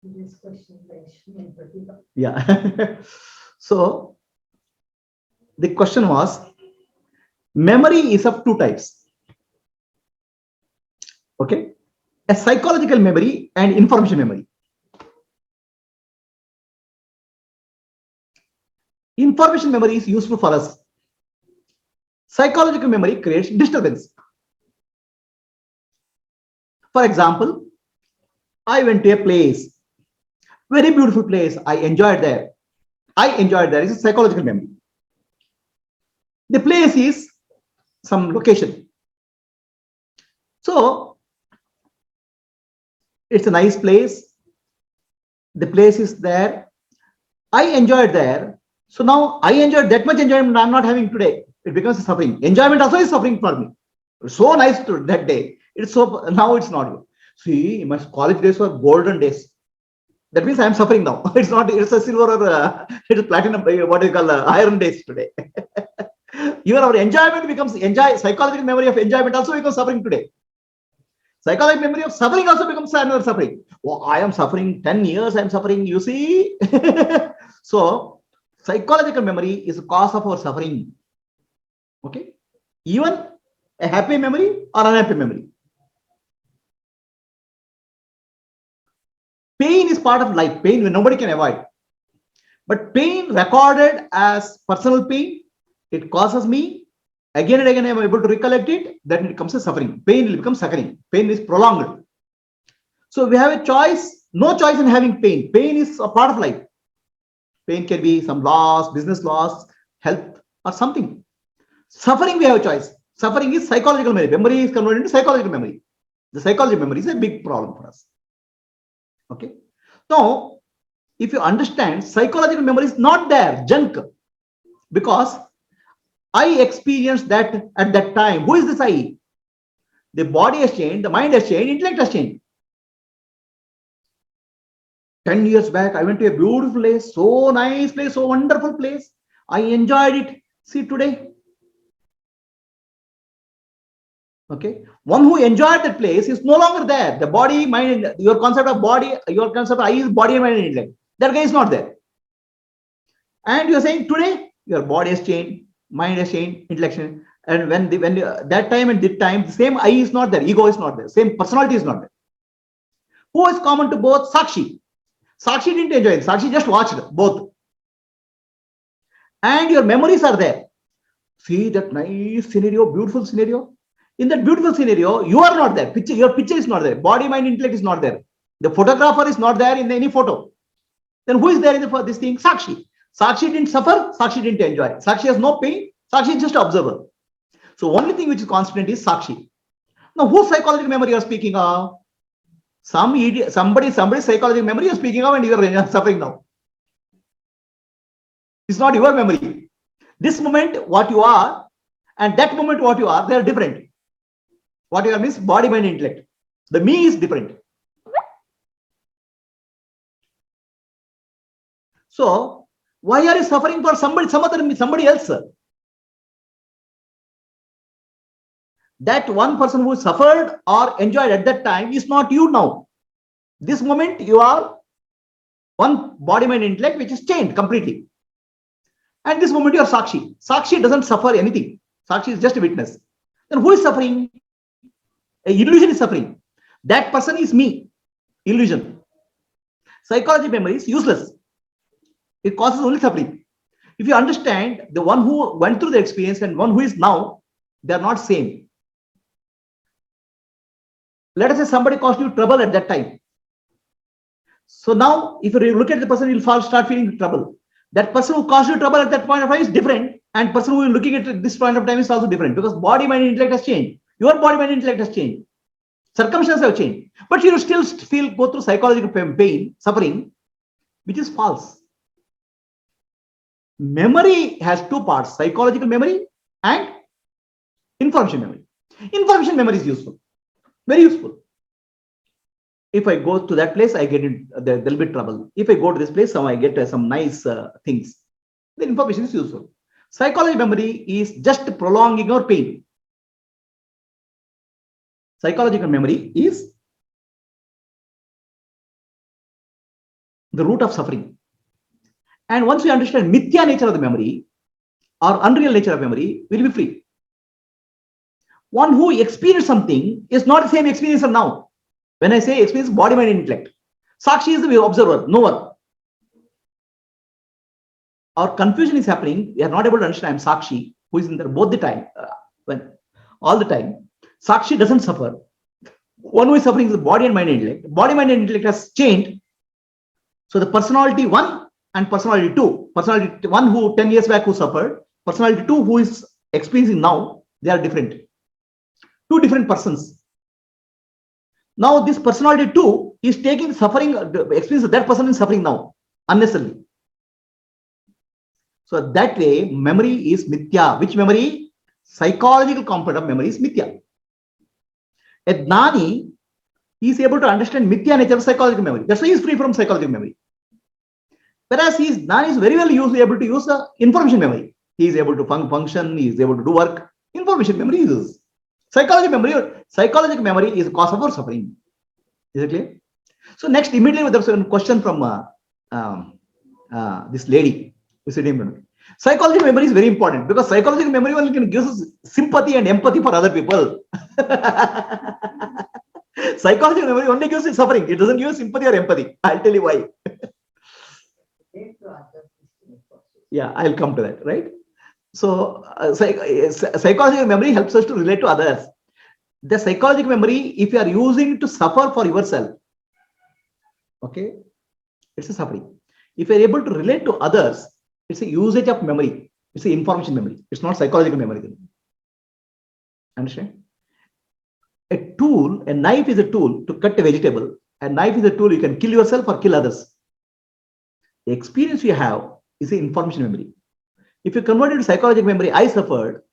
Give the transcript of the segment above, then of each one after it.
This question by Yeah. So the question was, memory is of two types. Okay. A psychological memory and information memory. Information memory is useful for us. Psychological memory creates disturbance. For example, I went to a place, very beautiful place. I enjoyed there. I enjoyed there. It's a psychological memory. The place is some location. So it's a nice place. The place is there. I enjoyed there. So now I enjoyed that much enjoyment I'm not having today. It becomes a suffering. Enjoyment also is suffering for me. It's so nice to that day. It's so now it's not good. See, my college days were golden days. That means I'm suffering now. It's not. It's a silver or it's a platinum. What do you call iron days today? Even our enjoyment becomes enjoy. Psychological memory of enjoyment also becomes suffering today. Psychological memory of suffering also becomes another suffering. Oh, I am suffering 10 years. I'm suffering. You see. So psychological memory is the cause of our suffering. Okay. Even a happy memory or unhappy memory. Pain is part of life. Pain nobody can avoid. But pain recorded as personal pain, it causes me again and again. I am able to recollect it. Then it becomes a suffering. Pain will become suffering. Pain is prolonged. So we have a choice. No choice in having pain. Pain is a part of life. Pain can be some loss, business loss, health, or something. Suffering, we have a choice. Suffering is psychological memory. Memory is converted into psychological memory. The psychological memory is a big problem for us. Okay. Now, if you understand, psychological memory is not there, junk, because I experienced that at that time. Who is this I? The body has changed, the mind has changed, intellect has changed. 10 years back, I went to a beautiful place, so nice place, so wonderful place. I enjoyed it. See today. Okay. One who enjoyed that place is no longer there. The body, mind, your concept of body, your concept of I is body, mind, and intellect. That guy is not there. And you're saying today, your body has changed, mind has changed, intellect. And that time and this time, the same I is not there, ego is not there, same personality is not there. Who is common to both? Sakshi. Sakshi didn't enjoy it. Sakshi just watched both. And your memories are there. See that nice scenario, beautiful scenario. In that beautiful scenario, you are not there. Your picture is not there. Body, mind, intellect is not there. The photographer is not there in any photo. Then who is there in this thing? Sakshi. Sakshi didn't suffer. Sakshi didn't enjoy. Sakshi has no pain. Sakshi is just observer. So only thing which is constant is Sakshi. Now, whose psychological memory you are speaking of? Some idiot, somebody's psychological memory you are speaking of, and you are suffering now. It's not your memory. This moment, what you are, and that moment, what you are, they are different. What you are means body, mind, intellect. The me is different. So, why are you suffering for somebody else? That one person who suffered or enjoyed at that time is not you now. This moment, you are one body, mind, intellect, which is changed completely. And this moment, you are Sakshi. Sakshi doesn't suffer anything. Sakshi is just a witness. Then who is suffering? A illusion is suffering. That person is me. Illusion. Psychology memory is useless. It causes only suffering. If you understand the one who went through the experience and one who is now, they are not same. Let us say somebody caused you trouble at that time. So now, if you look at the person, you'll start feeling trouble. That person who caused you trouble at that point of time is different, and person who is looking at this point of time is also different, because body, mind, intellect has changed. Your body, mind, intellect has changed. Circumstances have changed, but you still go through psychological pain, suffering, which is false. Memory has two parts: psychological memory and information memory. Information memory is useful, very useful. If I go to that place, I get in, there'll be trouble. If I go to this place, I get some nice things. The information is useful. Psychology memory is just prolonging your pain. Psychological memory is the root of suffering. And once we understand mithya nature of the memory or unreal nature of memory, we'll be free. One who experienced something is not the same experiencer now. When I say experience, body, mind, intellect. Sakshi is the observer, knower. Our confusion is happening. We are not able to understand. I'm Sakshi, who is in there both the time, when all the time. Sakshi doesn't suffer. One who is suffering is the body and mind and intellect. Body, mind, and intellect has changed. So the personality 1 and personality 2. Personality 1 who 10 years back who suffered. Personality 2 who is experiencing now. They are different. Two different persons. Now this personality 2 is taking suffering, the experience of that person is suffering now, unnecessarily. So that way, memory is mithya. Which memory? Psychological component of memory is mithya. A Gnani is able to understand mithya nature of psychological memory. That's why he is free from psychological memory. Whereas Gnani is very well able to use the information memory. He is able to function, he is able to do work. Information memory is psychological memory is the cause of our suffering. Is it clear? So next, immediately there was a question from this lady who said, psychological memory is very important because psychological memory only can give us sympathy and empathy for other people. Psychological memory only gives you suffering. It doesn't give you sympathy or empathy. I'll tell you why. Yeah, I'll come to that, right? So psychological memory helps us to relate to others. The psychological memory, if you are using to suffer for yourself, okay, it's a suffering. If you are able to relate to others, it's a usage of memory. It's an information memory. It's not psychological memory. Understand? A tool, a knife is a tool to cut a vegetable. A knife is a tool you can kill yourself or kill others. The experience you have is an information memory. If you convert it to psychological memory, I suffered,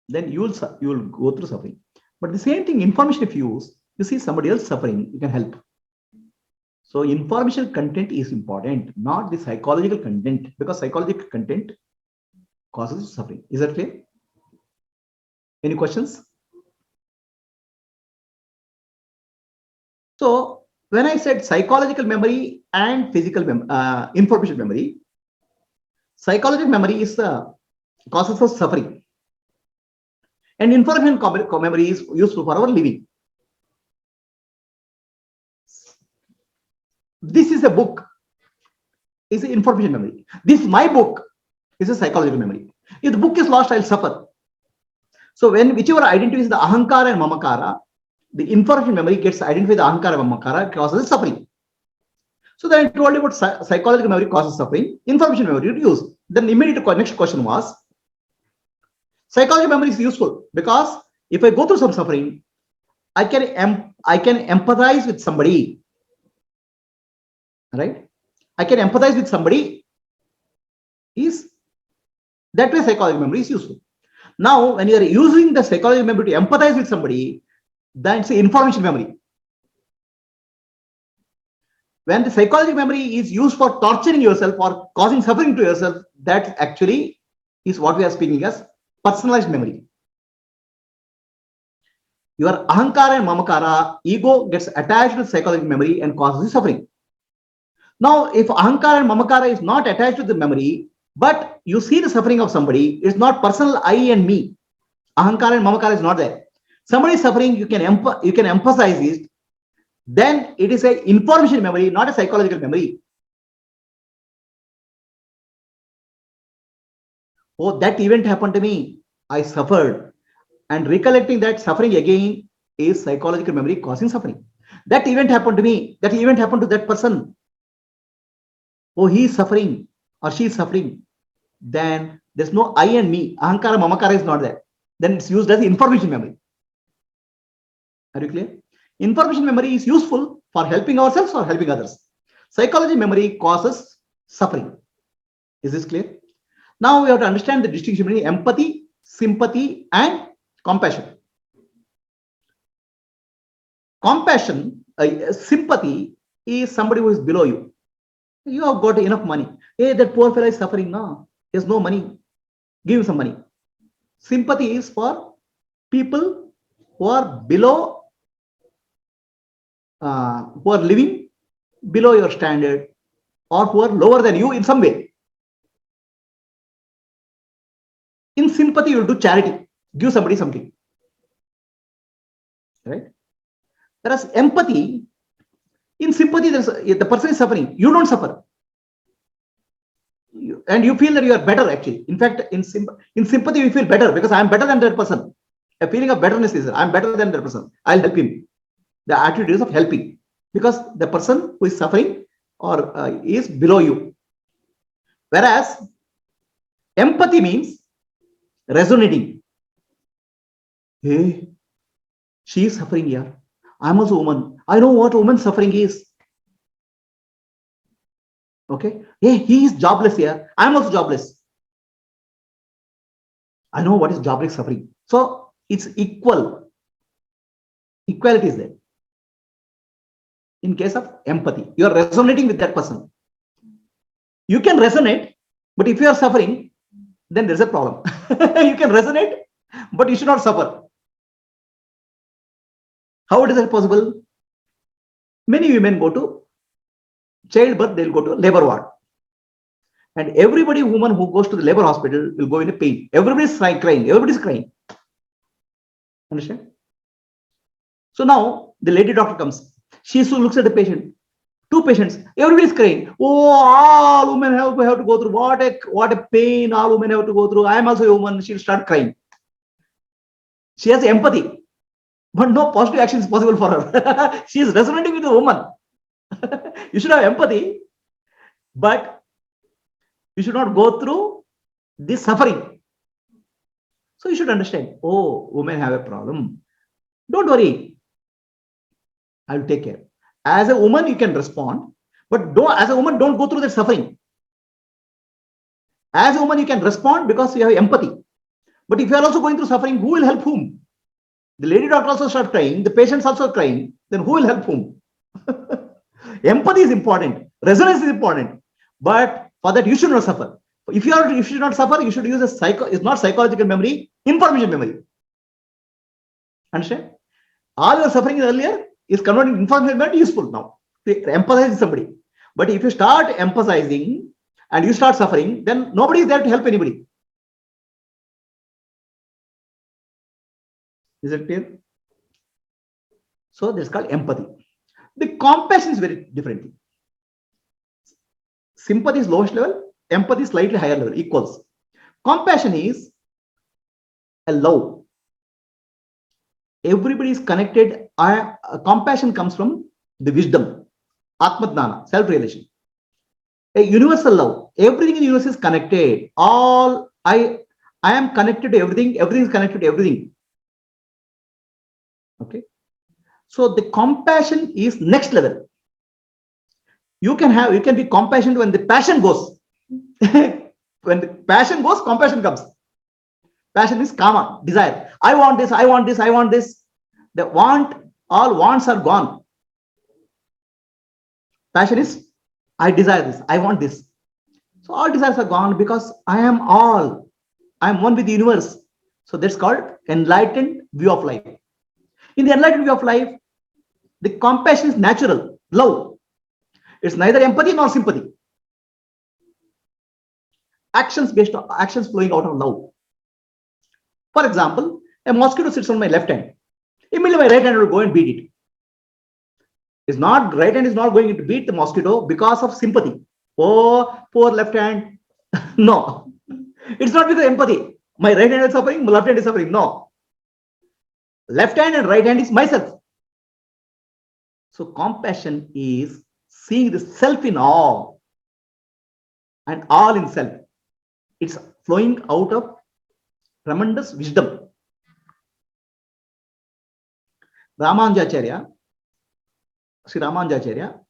then you will go through suffering. But the same thing, information if you use, you see somebody else suffering, you can help. So information content is important, not the psychological content, because psychological content causes suffering. Is that clear? Any questions? So when I said psychological memory and physical information memory, psychological memory is the causes of suffering. And information memory is useful for our living. This is a book, is an information memory. This my book is a psychological memory. If the book is lost, I'll suffer. So when whichever identifies the ahankara and mamakara, the information memory gets identified the ahankara and mamakara, causes suffering. So then I told you about psychological memory causes suffering, information memory to use. Then immediate next question was, psychological memory is useful because if I go through some suffering, I can empathize with somebody, right? I can empathize with somebody. Is that way psychological memory is useful. Now, when you are using the psychological memory to empathize with somebody, that's the information memory. When the psychological memory is used for torturing yourself or causing suffering to yourself, that actually is what we are speaking as personalized memory. Your ahankara and mamakara, ego gets attached to psychological memory and causes suffering. Now, if ahankara and mamakara is not attached to the memory, but you see the suffering of somebody, it's not personal I and me. Ahankara and mamakara is not there. Somebody is suffering, you can emphasize it. Then it is a information memory, not a psychological memory. Oh, that event happened to me. I suffered. And recollecting that suffering again is psychological memory causing suffering. That event happened to me. That event happened to that person. Oh, he is suffering or she is suffering. Then there's no I and me. Ahankara, mamakara is not there. Then it's used as information memory. Are you clear? Information memory is useful for helping ourselves or helping others. Psychology memory causes suffering. Is this clear? Now we have to understand the distinction between empathy, sympathy, and compassion. Compassion, sympathy is somebody who is below you. You have got enough money. Hey, that poor fellow is suffering now. He has no money. Give him some money. Sympathy is for people who are below, who are living below your standard. or who are lower than you in some way. In sympathy, you will do charity, give somebody something, right? Whereas empathy, in sympathy, the person is suffering, you don't suffer. And you feel that you are better actually. In fact, in sympathy, you feel better because I am better than that person. A feeling of betterness is I am better than that person. I'll help him. The attitude is of helping because the person who is suffering or is below you. Whereas empathy means resonating. Hey, she is suffering here. I'm also a woman. I know what woman's suffering is. Okay. Hey, he is jobless here. I'm also jobless. I know what is jobless suffering. So it's equal. Equality is there. In case of empathy, you are resonating with that person. You can resonate, but if you are suffering, then there's a problem. You can resonate, but you should not suffer. How is that possible? Many women go to childbirth, they'll go to labor ward. And everybody, woman who goes to the labor hospital will go in a pain. Everybody's crying. Everybody's crying. Understand? So now the lady doctor comes. She looks at the patient. Two patients. Everybody's crying. Oh, all women have to go through. What a pain all women have to go through. I am also a woman. She'll start crying. She has empathy, but no positive action is possible for her. She is resonating with the woman. You should have empathy, but you should not go through this suffering. So you should understand, oh, women have a problem. Don't worry. I'll take care. As a woman, you can respond, but as a woman, don't go through that suffering. As a woman, you can respond because you have empathy. But if you are also going through suffering, who will help whom? The lady doctor also starts crying. The patients also crying. Then who will help whom? Empathy is important. Resonance is important. But for that, you should not suffer. If you should not suffer, you should use it's not psychological memory, information memory. Understand? All your suffering earlier is converted information memory useful now. Empathize somebody. But if you start emphasizing and you start suffering, then nobody is there to help anybody. Is it clear? So this is called empathy. The compassion is very different. Sympathy is lowest level, empathy is slightly higher level, equals. Compassion is a love. Everybody is connected. Compassion comes from the wisdom, Atma Dhyana, self-realization. A universal love. Everything in the universe is connected. I am connected to everything. Everything is connected to everything. Okay. So the compassion is next level. You can be compassionate when the passion goes. When the passion goes, compassion comes. Passion is kama, desire. I want this, I want this, I want this. The all wants are gone. Passion is, I desire this, I want this. So all desires are gone because I am all. I am one with the universe. So that's called enlightened view of life. In the enlightened view of life, the compassion is natural, love. It's neither empathy nor sympathy. Actions flowing out of love. For example, a mosquito sits on my left hand. Immediately my right hand will go and beat it. Right hand is not going to beat the mosquito because of sympathy. Oh, poor left hand. No. It's not because of empathy. My right hand is suffering, my left hand is suffering. No. Left hand and right hand is myself. So compassion is seeing the self in all and all in self. It's flowing out of tremendous wisdom. Sri Ramanujacharya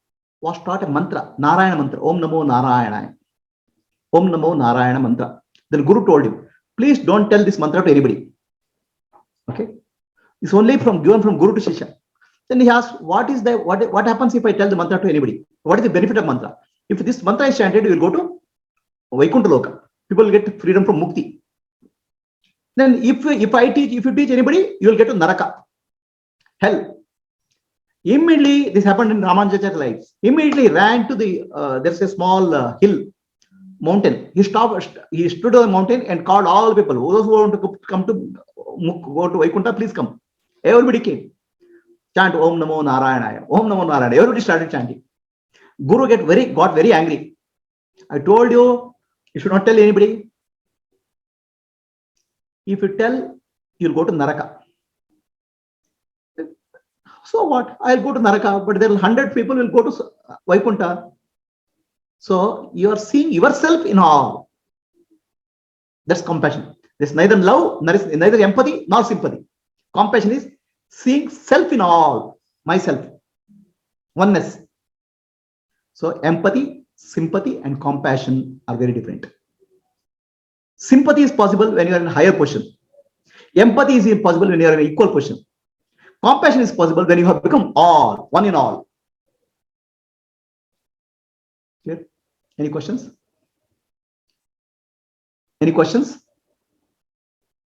was taught a mantra, Narayana mantra, Om Namo Narayana. Om Namo Narayana mantra. Then Guru told him, please don't tell this mantra to anybody. Okay. It's only given from Guru to Shishya. Then he asked, what happens if I tell the mantra to anybody? What is the benefit of mantra? If this mantra is chanted, you will go to Vaikuntha Loka. People will get freedom from Mukti. Then if you teach anybody, you will get to Naraka, hell. Immediately, this happened in Ramanujacharya life. Immediately ran to the, there's a small hill, mountain. He stood on the mountain and called all the people. Those who want to come to go to Vaikuntha, please come. Everybody came. Chant Om Namo Narayanaya. Om Namo Narayana. Everybody started chanting. Guru got very angry. I told you, you should not tell anybody. If you tell, you'll go to Naraka. So what? I'll go to Naraka, but there are 100 people will go to Vaikuntha. So you are seeing yourself in all. That's compassion. There's neither love, neither empathy nor sympathy. Compassion is seeing self in all, myself, oneness. So empathy, sympathy, and compassion are very different. Sympathy is possible when you are in a higher position. Empathy is possible when you are in an equal position. Compassion is possible when you have become all, one in all. Clear? Any questions? Any questions?